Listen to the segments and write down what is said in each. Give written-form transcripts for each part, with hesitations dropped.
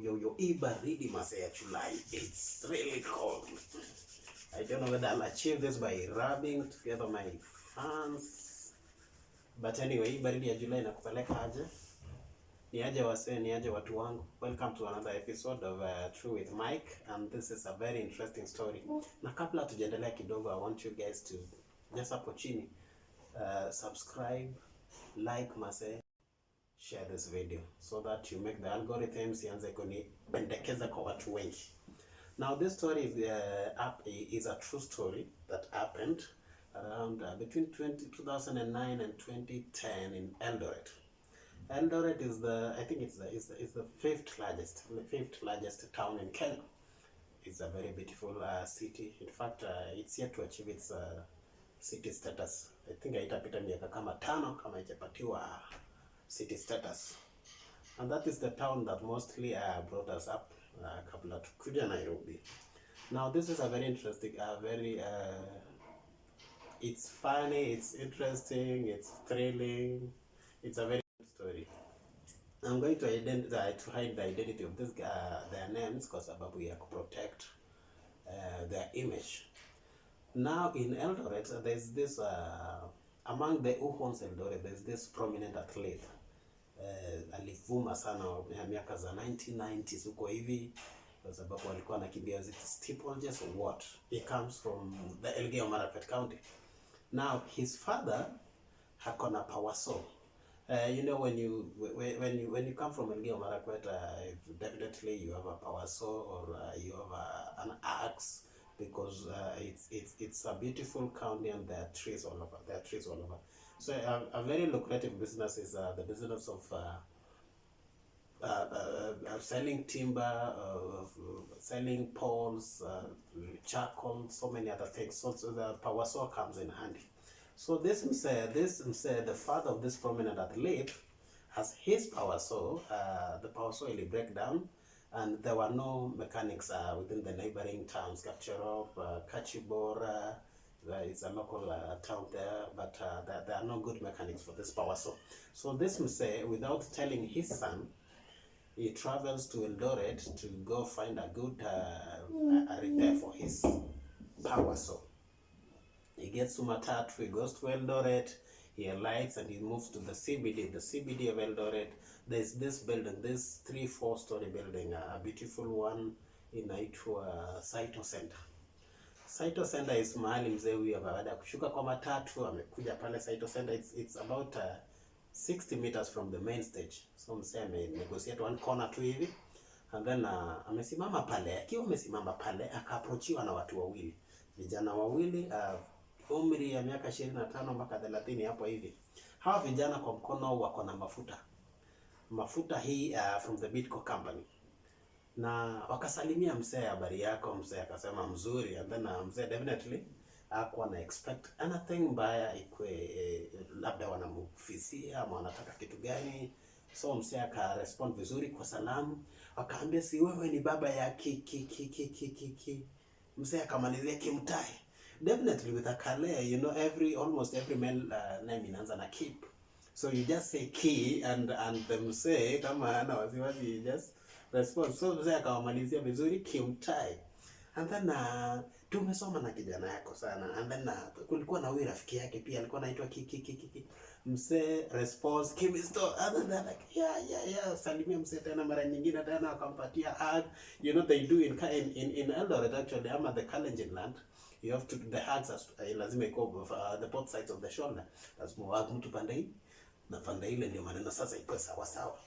Yo, baridi masaya July. It's really cold. I don't know whether I'll achieve this by rubbing together my hands. But anyway, baridi ya July nakupeleka aje. Ni aje wasee, ni aje watu wangu. Welcome to another episode of True with Mike, and this is a very interesting story. Na kabla tujaendelea kidogo, I want you guys to just hapo chini subscribe, like masee, share this video so that you make the algorithms ianze kunipendekeza kwa watu wengi. Now this story is a true story that happened around between 2009 and 2010 in Eldoret. Eldoret is the fifth largest town in Kenya. It's a very beautiful city. In fact, it's yet to achieve its city status. I think haitapita miaka kama 5 kama haijapatiwa city status. And that is the town that mostly brought us up kabla tukuja Nairobi. Now this is a very interesting, it's funny, it's interesting, it's thrilling, it's a very good story. I'm going to hide the identity of this their names because sababu ya protect their image. Now in Eldoret, there's this among the who owns Eldoret, there's this prominent athlete. Alivuma sana miaka za 1990s huko hivi kwa sababu alikuwa anakimbia zile steeplejanes or what. He comes from the Elgeyo Marakwet County. Now his father hakona power saw. You know, when you come from Elgeyo Marakwet, definitely you have a power saw or you have an axe, because it's a beautiful county and there are trees all over. So a very lucrative business is the business of selling timber, selling poles, charcoal, so many other things. So the power saw comes in handy. So the father of this prominent athlete has his power saw. The power saw will break down, and there were no mechanics within the neighboring towns. Kapcherop, Kachibora, it's a local town there, but there are no good mechanics for this power saw. So this Mse, without telling his son, he travels to Eldoret to go find a good repair for his power saw. He gets to Matatu, he goes to Eldoret, he alights and he moves to the CBD. The CBD of Eldoret, there's this building, this 3-4 story building, a beautiful one inaitwa Saito Center. Saito Center is mahali mzee huyu baada ya kushuka kwa matatu amekuja pale Saito Center. It's about 60 meters from the main stage. So mzee negotiate one corner tu hivi, and then amesimama pale. Akiwa amesimama pale akaapproachiwa na watu wawili, vijana wawili, umri ya miaka 25 mpaka 30 hapo hivi. Hawa vijana kwa mkono wako na mafuta hii from the Bidco company. Na wakasalimia mzee, habari yako? Mzee akasema mzuri, and then mzee definitely hakuwa na expect anything mbaya ikwe labda wanamfisia ama wanataka kitu gani. So mzee aka respond vizuri kwa salamu, akaambia si wewe ni baba ya ki. Mzee akamalizia Kimtai. Definitely with a Kale, you know, almost every male name inaanza na Kip. So you just say Ki and the mzee kama ana wasiwasi, you just respond. So mzee akamalizia vizuri Kimtai. And then tumesoma na kijana yako sana. And then kulikuwa na huyu rafiki yake pia alikuwa anaitwa Ki. Mzee response Kimisto. Other than like yeah, salimia mzee tena mara nyingine tena akampatia hug. You know, they do in Eldoret actually, ama the Kalenjin land. You have to do the hugs lazima iko the both sides of the shoulder. Lazima hug mtu pande hii na pande ile, ndio maneno sasa iko sawa.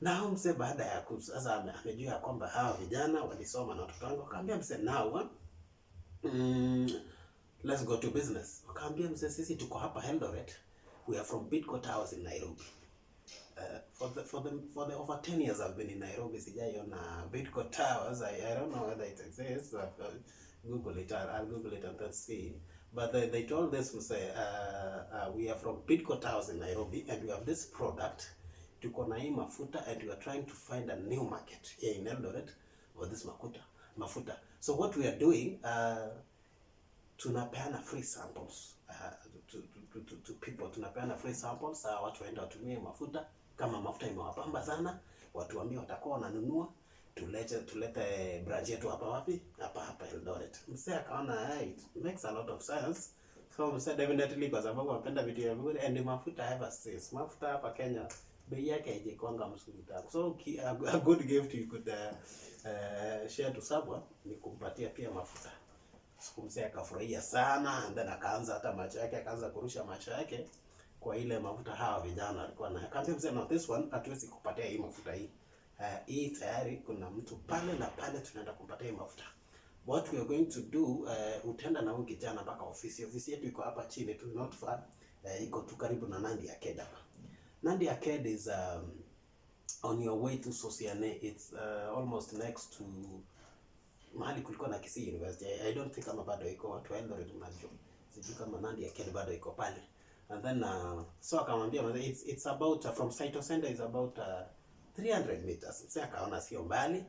Na mzee baada ya sasa amejua kwamba hawa vijana walisoma na watoto wangu, akaambia mzee now let's go to business. Akaambia mzee sisi tuko hapa Eldoret, we are from Bidco Towers in Nairobi. For the over 10 years I've been in Nairobi, sijaiona Bidco Towers. I don't know whether it exists. Google it. I'll Google it and let's see. But they told this mzee, we are from Bidco Towers in Nairobi and we have this product. Tuko na hii mafuta and we are trying to find a new market here in Eldoret for this mafuta. So what we are doing, tunapeana free samples to people. Tunapeana free samples, watu waenda watumie mafuta. Kama mafuta imewapamba sana, watuambie watakuwa wananunua, tulete branch yetu hapa wapi? Hapa Eldoret. Msee akaona hey, it makes a lot of sense. So msee definitely, kwa sababu anapenda vitu ya vizuri, and mafuta ever since. Mafuta hapa Kenya bei yake haijakwanga mzuri tangu. So a good gift you could share to someone ni kumpatia pia mafuta. So msee akafurahia sana, and then akaanza hata macho yake akaanza kurusha macho yake kwa ile mafuta hawa vijana walikuwa na. Akamwambia msee, no, this one hatuwezi kupatia hii mafuta hii. Hii tayari kuna mtu pale na pale tunaenda kumpatia mafuta. What we are going to do, utaenda na huyu kijana mpaka ofisi. Ofisi yetu iko hapa chini tu, not far. Iko tu karibu na Nandi Arcade hapa. Nandi Arcade is on your way to Sosiane. It's almost next to mahali kulikuwa na Kisii University. I don't think kama bado iko watu wa Eldoret mnajua. Sijui kama Nandi Arcade bado iko pale. And then so akamwambia it's about from Saito Center is about 300 meters. Sasa akaona sio mbali,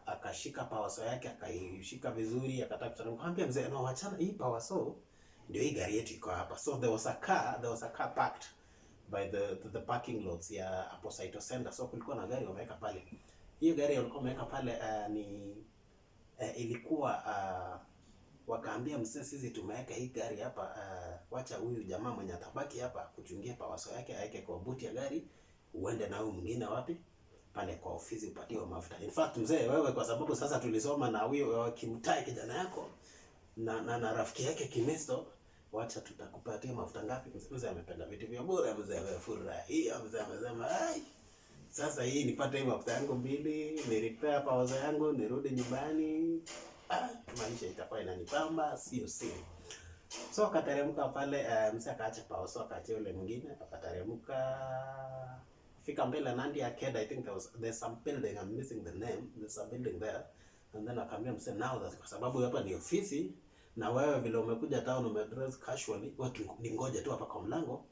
akashika power saw yake, akaishika vizuri, akataka kumwambia mzee, no, achana hii power saw, ndio hii gari yetu iko hapa. So there was a car parked by the parking lots ya hapo Saito Center. So kulikuwa na gari wameweka pale. Hiyo gari walikuwa wameweka pale ilikuwa wakaambia mzee, sisi tumeweka hii gari hapa, wacha huyu jamaa mwenye atabaki hapa kuchungia power saw yake aeke kwa buti ya gari, uende na huyu mwingine wapi? Pale kwa ofisi upatiwe mafuta. In fact mzee, wewe kwa sababu sasa tulisoma na huyo Kimtai kijana yako na rafiki yake Kimisto, wacha tutakupatia mafuta ngapi? Mzee amependa vitu vya bure, mzee amefurahia, mzee amesema ai, sasa hii nipate hii mafuta yangu 2, ni repair power saw yangu, nirudi nyumbani, maisha itakuwa inanipamba, sio siri. So akateremka pale, mzee akaacha power saw, akaacha yule mwingine, akateremka fika mbele Nandi Arcade. I think there's some building, I'm missing the name, there's a building there. And then akamwambia mzee, now that kwa sababu hapa ni ofisi na wewe vile umekuja town umedress casually, watu ningoje tu hapa kwa mlango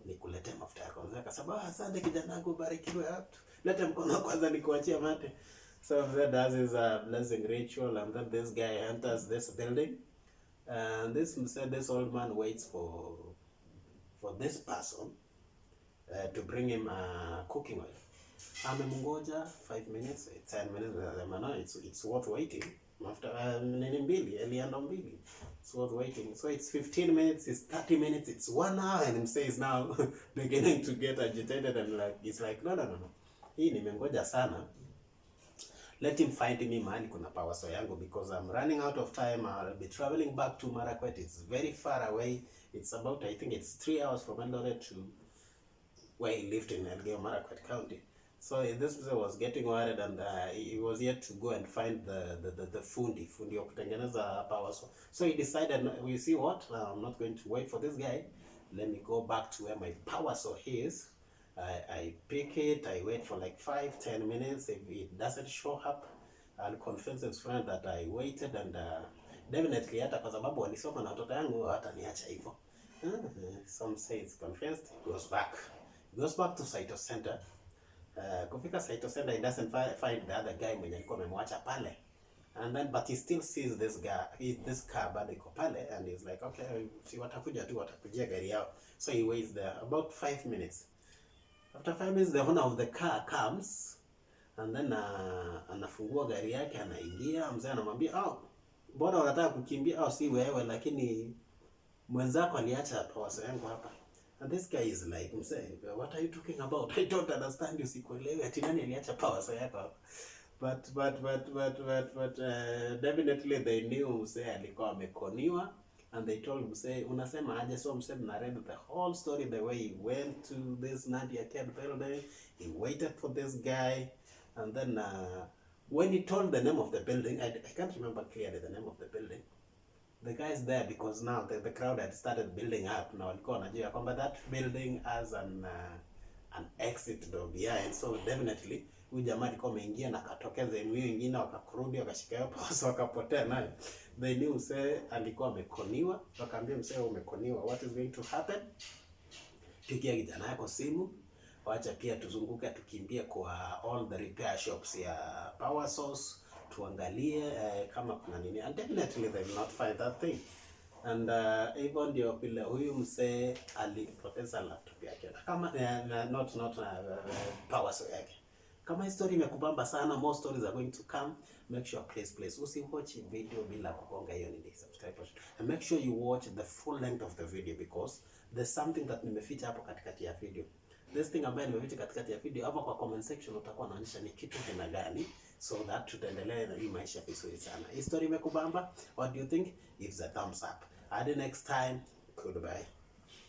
nikuletee mafuta yako. Mzee akasema, asante kijana wangu, barikiwe hapo, leta mkono kwanza nikuachie mate. So mzee does his blessing ritual, and then this guy enters this building, and this old man waits for this person to bring him cooking oil. Amemungoja 5 minutes, 10 minutes, it's worth waiting. After nini mbili, elianda mbili, it's worth waiting. So it's 15 minutes, it's 30 minutes, it's 1 hour, and he says now beginning to get agitated, and it's like no. Hii nimengoja sana. Let him find me mahali kuna power saw yangu, because I'm running out of time. I'll be traveling back to Marakwet. It's very far away. It's about, I think it's 3 hours from Eldoret to where he lived in Elgeyo Marakwet County. So this person was getting worried, and he was yet to go and find the fundi wa kutengeneza power saw. So he decided, we see what, I'm not going to wait for this guy. Let me go back to where my power saw is. I pick it, I wait for like 5-10 minutes. If it doesn't show up, I'll convince his friend that I waited, and definitely hata kwa sababu walisoma na watoto yangu hata niacha hivyo. Some say it's convinced, goes back to Saito Center. Kufika Saito Center, he doesn't find the other guy mwenye alikuwa amemwacha pale. And then but he still sees this car bado iko pale, and he's like, okay, si watakujia gari yao. So he waits there about 5 minutes. After 5 minutes, the owner of the car comes, and then anafungua gari yake, anaingia. Mzee anamwambia, mbona unataka kukimbia? Si wewe, lakini mwenzako aliacha power saw yangu hapa. And this guy is like, mzee, what are you talking about? I don't understand you, sikuelewi. Ati nani aliacha power saw yako hapa? But definitely they knew mzee alikuwa amekoniwa. And they told mzee, unasema aje? So mzee narrated the whole story, the way he went to this Nandi Arcade building, he waited for this guy, and then when he told the name of the building, I can't remember clearly the name of the building. The guy's there because now the crowd had started building up. Now walikuwa wanajua kwamba that building has an exit door behind. So definitely huyu jamaa alikuwa ameingia na katokeza hiyo nyingine, wakakurudi wakashika hapo pause wakapotea naye. They knew mzee alikuwa amekoniwa. Wakaambia mzee, umekoniwa, what is going to happen? Pigia kijana yako simu, wacha pia tuzunguke tukimbie kwa all the repair shops ya power source, tuangalie kama kuna nini, and definitely they will not find that thing. And even ndio vile huyu mzee alipoteza laptop yake, kama not power saw yake, Kama hii story imekubamba sana, more stories are going to come. Make sure please usiwatch video bila kugonga hiyo ni subscribe button. And make sure you watch the full length of the video, because there's something that nimeficha hapo katikati ya video. This thing ambayo nimeficha katikati ya video, ama kwa comment section utakuwa unaonyesha ni kitu kina gani, so that tutaendelea na hii maisha vizuri sana. Hii story imekubamba? What do you think? Give a thumbs up. Hadi next time. Goodbye.